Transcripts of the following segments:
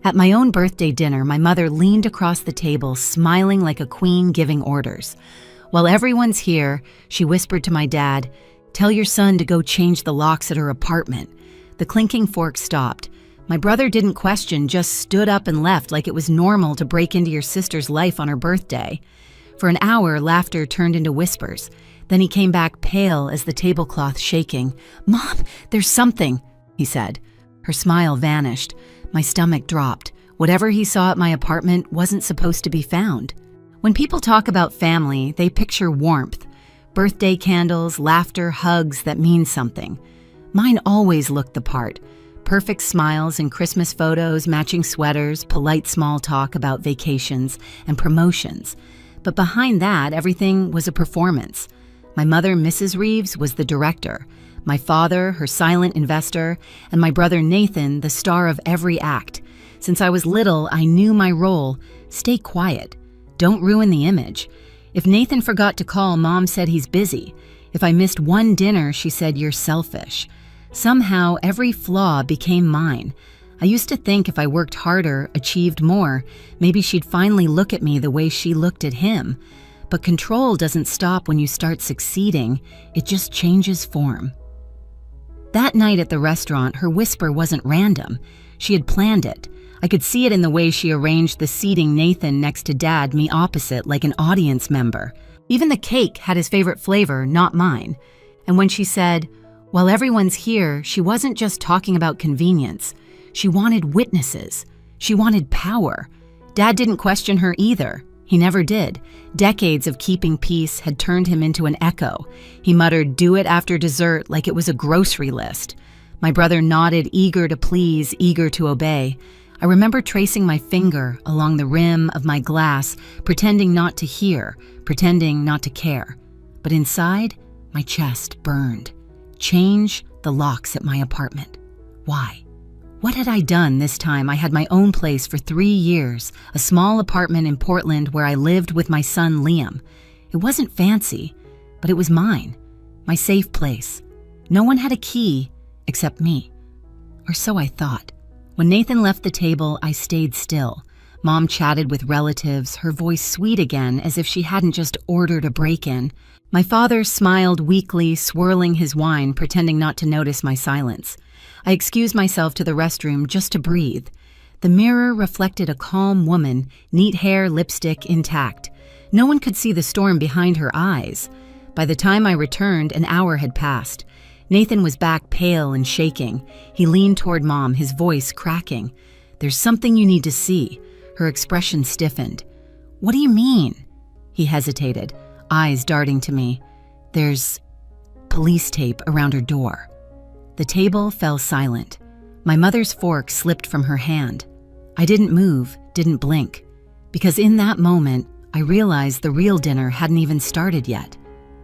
At my own birthday dinner, my mother leaned across the table, smiling like a queen giving orders. "While everyone's here," she whispered to my dad, "tell your son to go change the locks at her apartment." The clinking fork stopped. My brother didn't question, just stood up and left like it was normal to break into your sister's life on her birthday. For an hour, laughter turned into whispers. Then he came back pale as the tablecloth shaking. "Mom, there's something," he said. Her smile vanished. My stomach dropped. Whatever he saw at my apartment wasn't supposed to be found. When people talk about family, they picture warmth. Birthday candles, laughter, hugs that mean something. Mine always looked the part. Perfect smiles and Christmas photos, matching sweaters, polite small talk about vacations and promotions. But behind that, everything was a performance. My mother, Mrs. Reeves, was the director. My father, her silent investor, and my brother Nathan, the star of every act. Since I was little, I knew my role. Stay quiet. Don't ruin the image. If Nathan forgot to call, Mom said he's busy. If I missed one dinner, she said you're selfish. Somehow, every flaw became mine. I used to think if I worked harder, achieved more, maybe she'd finally look at me the way she looked at him. But control doesn't stop when you start succeeding. It just changes form. That night at the restaurant, her whisper wasn't random. She had planned it. I could see it in the way she arranged the seating, Nathan next to Dad, me opposite, like an audience member. Even the cake had his favorite flavor, not mine. And when she said, "While everyone's here," she wasn't just talking about convenience. She wanted witnesses. She wanted power. Dad didn't question her either. He never did. Decades of keeping peace had turned him into an echo. He muttered, "Do it after dessert," like it was a grocery list. My brother nodded, eager to please, eager to obey. I remember tracing my finger along the rim of my glass, pretending not to hear, pretending not to care. But inside, my chest burned. Change the locks at my apartment. Why? What had I done this time? I had my own place for 3 years, a small apartment in Portland where I lived with my son Liam. It wasn't fancy, but it was mine, my safe place. No one had a key except me, or so I thought. When Nathan left the table, I stayed still. Mom chatted with relatives, her voice sweet again, as if she hadn't just ordered a break-in. My father smiled weakly, swirling his wine, pretending not to notice my silence. I excused myself to the restroom just to breathe. The mirror reflected a calm woman, neat hair, lipstick intact. No one could see the storm behind her eyes. By the time I returned, an hour had passed. Nathan was back, pale and shaking. He leaned toward Mom, his voice cracking. "There's something you need to see." Her expression stiffened. "What do you mean?" He hesitated, eyes darting to me. "There's police tape around her door." The table fell silent. My mother's fork slipped from her hand. I didn't move, didn't blink, because in that moment, I realized the real dinner hadn't even started yet.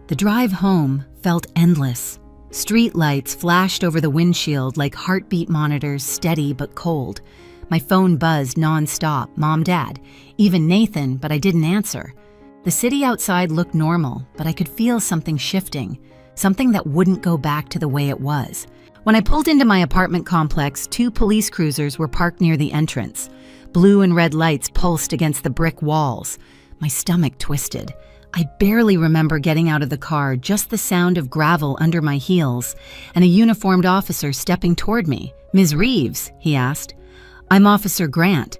The drive home felt endless. Street lights flashed over the windshield like heartbeat monitors, steady but cold. My phone buzzed nonstop, Mom, Dad, even Nathan, but I didn't answer. The city outside looked normal, but I could feel something shifting, something that wouldn't go back to the way it was. When I pulled into my apartment complex, 2 police cruisers were parked near the entrance. Blue and red lights pulsed against the brick walls. My stomach twisted. I barely remember getting out of the car, just the sound of gravel under my heels, and a uniformed officer stepping toward me. "Ms. Reeves?" he asked. "I'm Officer Grant.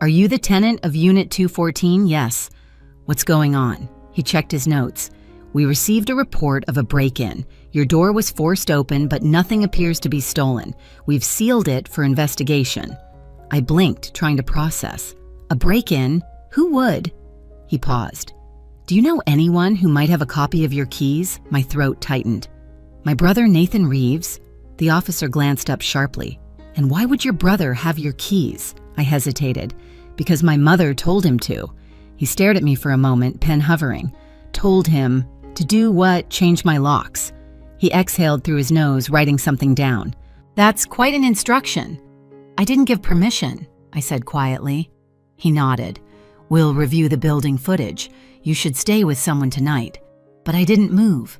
Are you the tenant of Unit 214? Yes." "What's going on?" He checked his notes. "We received a report of a break-in. Your door was forced open, but nothing appears to be stolen. We've sealed it for investigation." I blinked, trying to process. "A break-in? Who would?" He paused. "Do you know anyone who might have a copy of your keys?" My throat tightened. "My brother Nathan Reeves?" The officer glanced up sharply. "And why would your brother have your keys?" I hesitated. "Because my mother told him to." He stared at me for a moment, pen hovering. "Told him to do what? Change my locks." He exhaled through his nose, writing something down. "That's quite an instruction." "I didn't give permission," I said quietly. He nodded. "We'll review the building footage. You should stay with someone tonight." But I didn't move.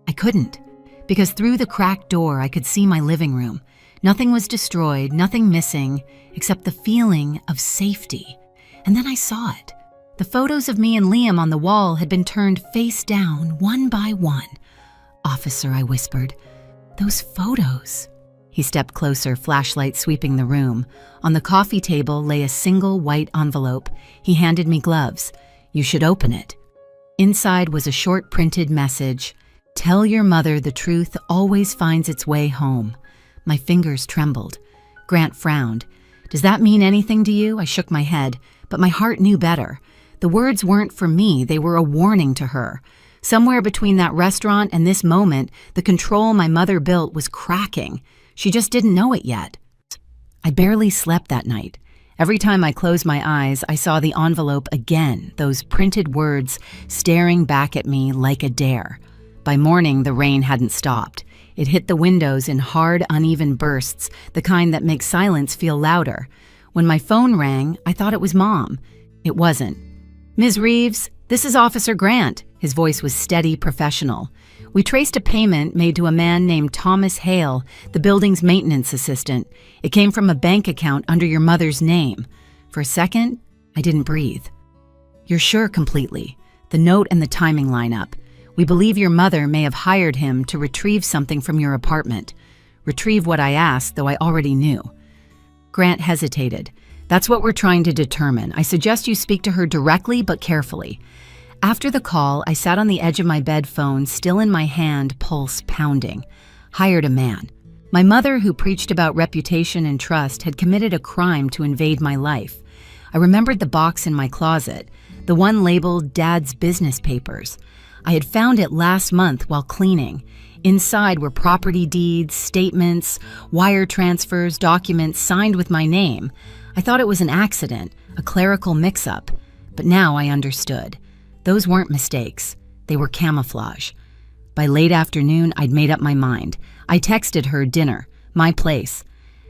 I couldn't, because through the cracked door I could see my living room. Nothing was destroyed, nothing missing, except the feeling of safety. And then I saw it. The photos of me and Liam on the wall had been turned face down, one by one. "Officer," I whispered, "those photos." He stepped closer, flashlight sweeping the room. On the coffee table lay a single white envelope. He handed me gloves. "You should open it." Inside was a short printed message. "Tell your mother the truth always finds its way home." My fingers trembled. Grant frowned. "Does that mean anything to you?" I shook my head, but my heart knew better. The words weren't for me, they were a warning to her. Somewhere between that restaurant and this moment, the control my mother built was cracking. She just didn't know it yet. I barely slept that night. Every time I closed my eyes, I saw the envelope again, those printed words staring back at me like a dare. By morning, the rain hadn't stopped. It hit the windows in hard, uneven bursts, the kind that makes silence feel louder. When my phone rang, I thought it was Mom. It wasn't. "Ms. Reeves, this is Officer Grant." His voice was steady, professional. "We traced a payment made to a man named Thomas Hale, the building's maintenance assistant. It came from a bank account under your mother's name." For a second, I didn't breathe. "You're sure?" Completely. The note and the timing line up. "We believe your mother may have hired him to retrieve something from your apartment." Retrieve what I asked, though I already knew. Grant hesitated. "That's what we're trying to determine. I suggest you speak to her directly but carefully." After the call, I sat on the edge of my bed, phone still in my hand, pulse pounding. Hired a man. My mother, who preached about reputation and trust, had committed a crime to invade my life. I remembered the box in my closet, the one labeled Dad's business papers. I had found it last month while cleaning. Inside were property deeds, statements, wire transfers, documents signed with my name. I thought it was an accident, a clerical mix-up, but now I understood. Those weren't mistakes. They were camouflage. By late afternoon, I'd made up my mind. I texted her dinner, my place.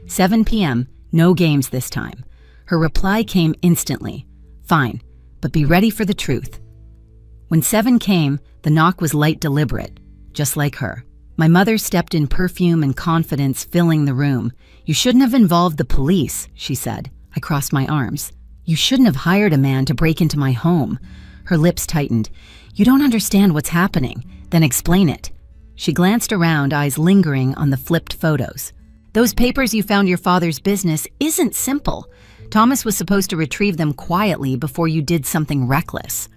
7 p.m., no games this time. Her reply came instantly. "Fine, but be ready for the truth." When 7 came, the knock was light, deliberate, just like her. My mother stepped in, perfume and confidence filling the room. "You shouldn't have involved the police," she said. I crossed my arms. "You shouldn't have hired a man to break into my home." Her lips tightened. "You don't understand what's happening. Then explain it." She glanced around, eyes lingering on the flipped photos. "Those papers you found your father's business isn't simple. Thomas was supposed to retrieve them quietly before you did something reckless."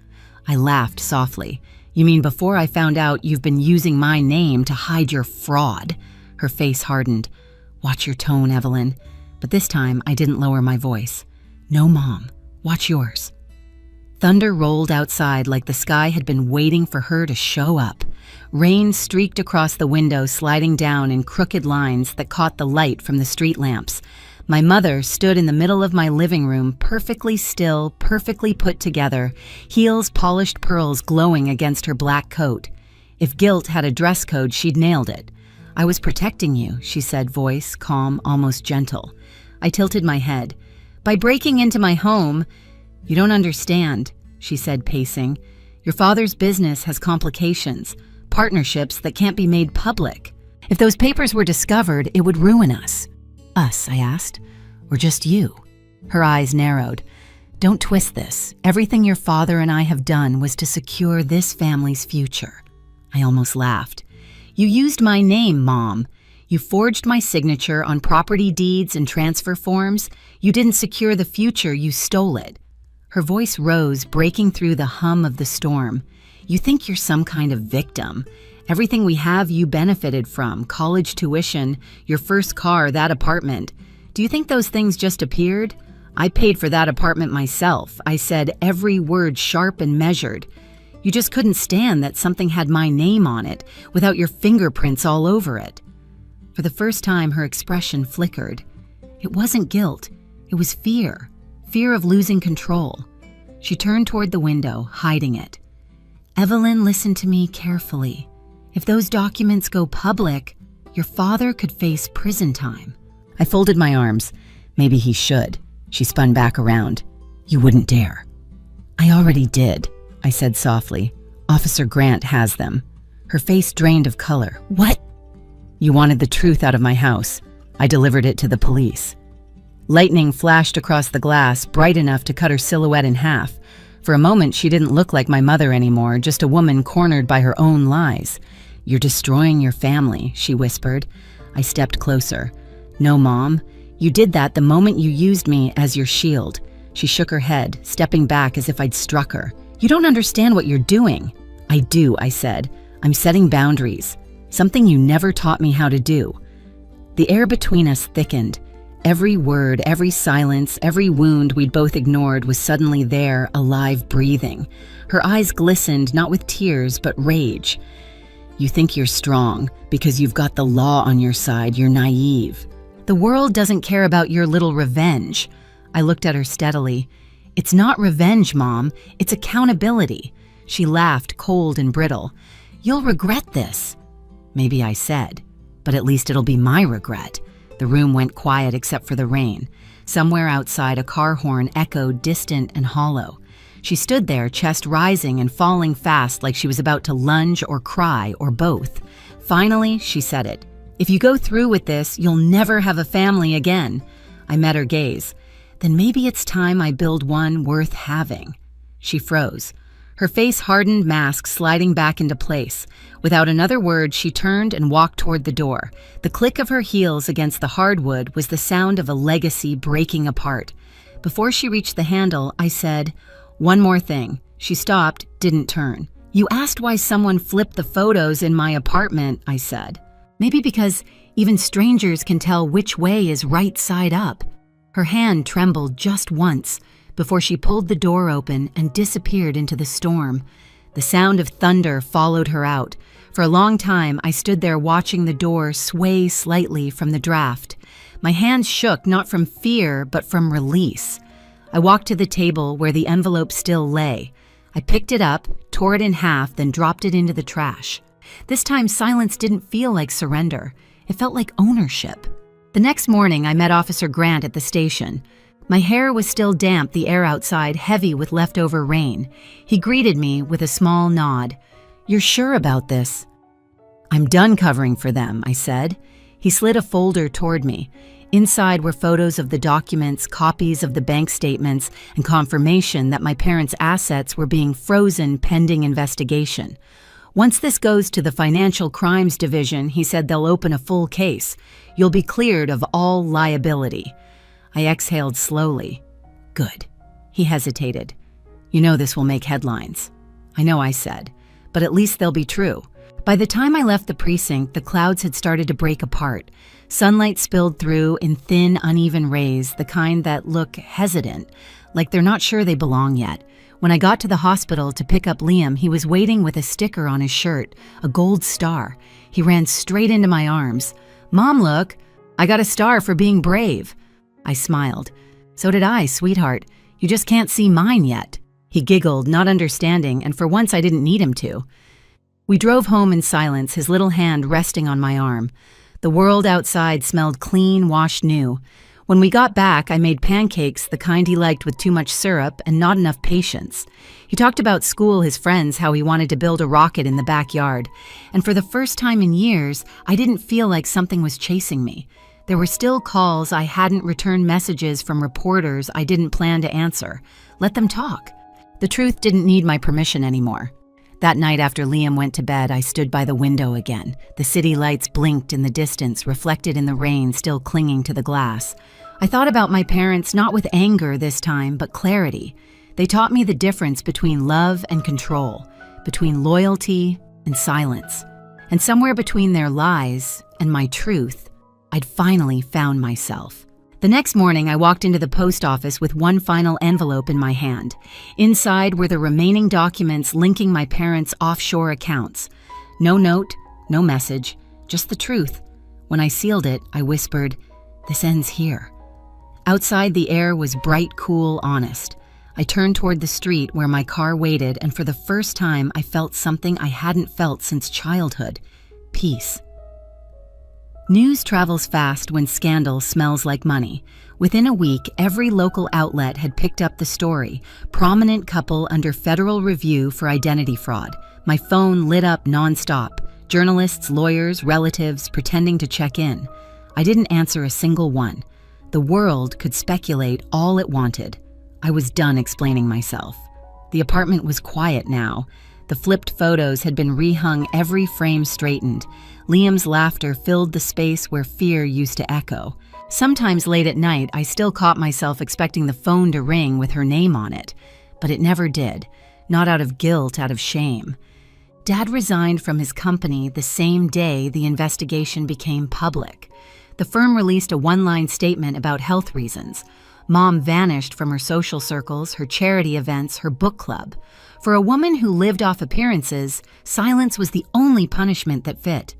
I laughed softly. "You mean before I found out you've been using my name to hide your fraud?" Her face hardened. "Watch your tone, Evelyn." But this time, I didn't lower my voice. "No, Mom. Watch yours." Thunder rolled outside like the sky had been waiting for her to show up. Rain streaked across the window, sliding down in crooked lines that caught the light from the street lamps. My mother stood in the middle of my living room, perfectly still, perfectly put together, heels polished pearls glowing against her black coat. If guilt had a dress code, she'd nailed it. "I was protecting you," she said, voice calm, almost gentle. I tilted my head. "By breaking into my home—" "You don't understand," she said, pacing. "Your father's business has complications, partnerships that can't be made public. If those papers were discovered, it would ruin us." "Us?" I asked. "Or just you?" Her eyes narrowed. "Don't twist this. Everything your father and I have done was to secure this family's future." I almost laughed. "You used my name, Mom. You forged my signature on property deeds and transfer forms. You didn't secure the future, you stole it." Her voice rose, breaking through the hum of the storm. "You think you're some kind of victim. Everything we have you benefited from, college tuition, your first car, that apartment. Do you think those things just appeared? I paid for that apartment myself. I said every word sharp and measured. You just couldn't stand that something had my name on it, without your fingerprints all over it." For the first time, her expression flickered. It wasn't guilt. It was fear. Fear of losing control. She turned toward the window, hiding it. "Evelyn, listen to me carefully. If those documents go public, your father could face prison time." I folded my arms. "Maybe he should." She spun back around. "You wouldn't dare." "I already did," I said softly. "Officer Grant has them." Her face drained of color. "What?" "You wanted the truth out of my house. I delivered it to the police. Lightning flashed across the glass, bright enough to cut her silhouette in half. For a moment, she didn't look like my mother anymore, just a woman cornered by her own lies. "You're destroying your family," she whispered. I stepped closer. "No, Mom. You did that the moment you used me as your shield." She shook her head, stepping back as if I'd struck her. "You don't understand what you're doing." "I do," I said. "I'm setting boundaries. Something you never taught me how to do." The air between us thickened. Every word, every silence, every wound we'd both ignored was suddenly there, alive, breathing. Her eyes glistened, not with tears, but rage. "You think you're strong because you've got the law on your side. You're naive. The world doesn't care about your little revenge." I looked at her steadily. "It's not revenge, Mom. It's accountability." She laughed, cold and brittle. "You'll regret this." Maybe I said, but at least it'll be my regret. The room went quiet except for the rain. Somewhere outside, a car horn echoed, distant and hollow. She stood there, chest rising and falling fast, like she was about to lunge or cry or both. Finally, she said it. "If you go through with this, you'll never have a family again." I met her gaze. "Then maybe it's time I build one worth having." She froze. Her face hardened, mask sliding back into place. Without another word, she turned and walked toward the door. The click of her heels against the hardwood was the sound of a legacy breaking apart. Before she reached the handle, I said, "One more thing." She stopped, didn't turn. "You asked why someone flipped the photos in my apartment," I said. "Maybe because even strangers can tell which way is right side up." Her hand trembled just once before she pulled the door open and disappeared into the storm. The sound of thunder followed her out. For a long time, I stood there watching the door sway slightly from the draft. My hands shook not from fear, but from release. I walked to the table where the envelope still lay. I picked it up, tore it in half, then dropped it into the trash. This time, silence didn't feel like surrender. It felt like ownership. The next morning, I met Officer Grant at the station. My hair was still damp, the air outside heavy with leftover rain. He greeted me with a small nod. "You're sure about this?" "I'm done covering for them," I said. He slid a folder toward me. Inside were photos of the documents, copies of the bank statements, and confirmation that my parents' assets were being frozen pending investigation. "Once this goes to the Financial Crimes Division," he said, "they'll open a full case. You'll be cleared of all liability." I exhaled slowly. "Good." He hesitated. "You know this will make headlines." "I know," I said, "but at least they'll be true." By the time I left the precinct, the clouds had started to break apart. Sunlight spilled through in thin, uneven rays, the kind that look hesitant, like they're not sure they belong yet. When I got to the hospital to pick up Liam, he was waiting with a sticker on his shirt, a gold star. He ran straight into my arms. "Mom, look, I got a star for being brave." I smiled. "So did I, sweetheart. You just can't see mine yet." He giggled, not understanding, and for once I didn't need him to. We drove home in silence, his little hand resting on my arm. The world outside smelled clean, washed new. When we got back, I made pancakes, the kind he liked with too much syrup and not enough patience. He talked about school, his friends, how he wanted to build a rocket in the backyard. And for the first time in years, I didn't feel like something was chasing me. There were still calls I hadn't returned, messages from reporters I didn't plan to answer. Let them talk. The truth didn't need my permission anymore. That night after Liam went to bed, I stood by the window again. The city lights blinked in the distance, reflected in the rain still clinging to the glass. I thought about my parents, not with anger this time, but clarity. They taught me the difference between love and control, between loyalty and silence. And somewhere between their lies and my truth, I'd finally found myself. The next morning, I walked into the post office with one final envelope in my hand. Inside were the remaining documents linking my parents' offshore accounts. No note, no message, just the truth. When I sealed it, I whispered, "This ends here." Outside, the air was bright, cool, honest. I turned toward the street where my car waited, and for the first time, I felt something I hadn't felt since childhood: peace. News travels fast when scandal smells like money. Within a week, every local outlet had picked up the story. Prominent couple under federal review for identity fraud. My phone lit up nonstop. Journalists, lawyers, relatives pretending to check in. I didn't answer a single one. The world could speculate all it wanted. I was done explaining myself. The apartment was quiet now. The flipped photos had been rehung, every frame straightened. Liam's laughter filled the space where fear used to echo. Sometimes late at night, I still caught myself expecting the phone to ring with her name on it. But it never did. Not out of guilt, out of shame. Dad resigned from his company the same day the investigation became public. The firm released a one-line statement about health reasons. Mom vanished from her social circles, her charity events, her book club. For a woman who lived off appearances, silence was the only punishment that fit.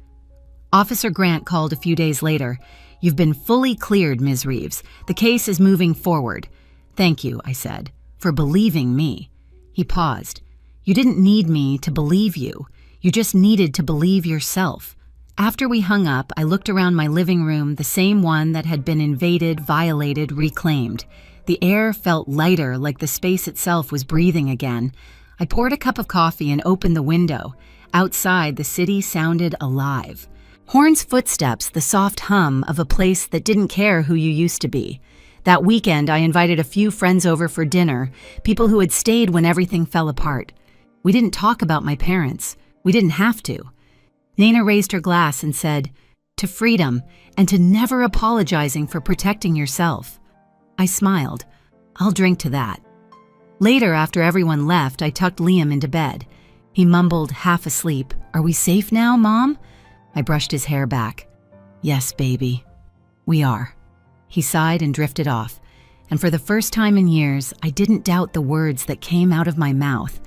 Officer Grant called a few days later. "You've been fully cleared, Ms. Reeves. The case is moving forward." "Thank you," I said, "for believing me." He paused. "You didn't need me to believe you. You just needed to believe yourself." After we hung up, I looked around my living room, the same one that had been invaded, violated, reclaimed. The air felt lighter, like the space itself was breathing again. I poured a cup of coffee and opened the window. Outside, the city sounded alive. Horn's footsteps, the soft hum of a place that didn't care who you used to be. That weekend, I invited a few friends over for dinner, people who had stayed when everything fell apart. We didn't talk about my parents. We didn't have to. Nana raised her glass and said, "To freedom, and to never apologizing for protecting yourself." I smiled. "I'll drink to that." Later, after everyone left, I tucked Liam into bed. He mumbled, half asleep, "Are we safe now, Mom?" I brushed his hair back. "Yes, baby, we are." He sighed and drifted off, and for the first time in years, I didn't doubt the words that came out of my mouth.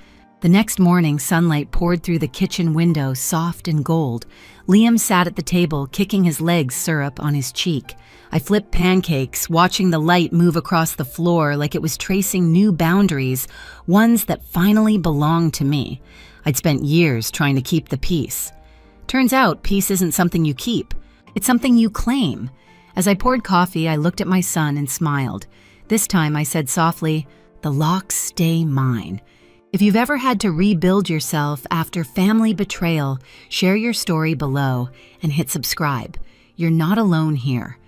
The next morning, sunlight poured through the kitchen window, soft and gold. Liam sat at the table, kicking his legs syrup on his cheek. I flipped pancakes, watching the light move across the floor like it was tracing new boundaries, ones that finally belonged to me. I'd spent years trying to keep the peace. Turns out, peace isn't something you keep. It's something you claim. As I poured coffee, I looked at my son and smiled. This time I said softly, "The locks stay mine." If you've ever had to rebuild yourself after family betrayal, share your story below and hit subscribe. You're not alone here.